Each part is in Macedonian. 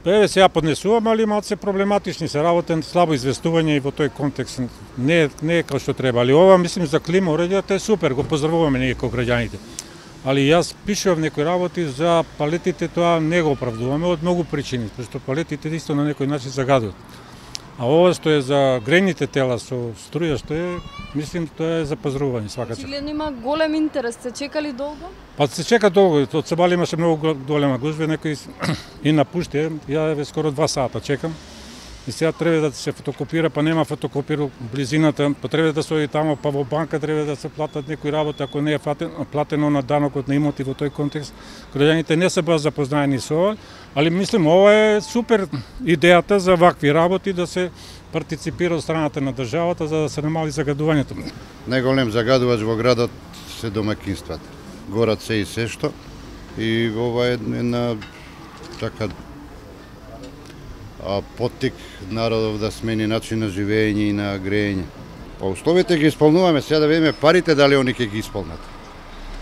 Еве се ја поднесувам, али малце проблематични се работен, слабо известување и во тој контекст не е како што треба. Али ова, мислим, за клима уреѓајата е супер, го поздравуваме ние како граѓаните. Али јас пишувам некои работи за палетите, тоа не го оправдуваме од многу причини, зашто палетите исто на некој начин загадуваат. А ова што е за грејните тела со струја што е, мислим, тоа е за пазарување свакача. Очигледно има голем интерес, се чекали долго? Па се чека долго, од Сабали имаше многу голема гужва, некои и напушти, ја еве скоро 2 сата чекам. И сега треба да се фотокопира, па нема фотокопир у близината, па треба да се оди тамо, па во банка треба да се платат некои работи, ако не е платено на данокот на имоти во тој контекст. Граѓаните не се баш запознаени со ова, али мислим ова е супер идејата за вакви работи да се партиципира од страната на државата за да се намали загадувањето. Најголем загадувач во градот се домакинствата. Горат се и се што и ова е една така поттик народов да смени начин на живење и на грејење. Па условите ги исполнуваме, сега да видиме парите дали они ќе ги исполнат.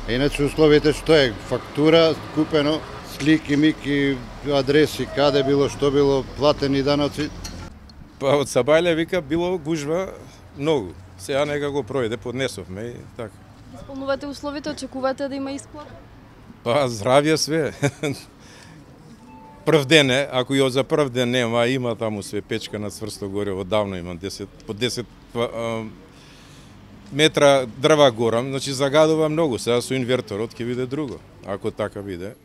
А иначе условите што е фактура, купено, слики, мики, адреси, каде било, што било, платени даноци. Па од Сабајле вика било гужва многу. Сега некако пројде, поднесовме и така. Исполнувате условите, очекувате да има исплата? Па здравје све. Прв ден е, ако и за прв ден нема, има таму све печка на цврсто горе, одавно имам по 10 метра дрва горам, значи загадува многу, сега со инверторот ќе биде друго, ако така биде.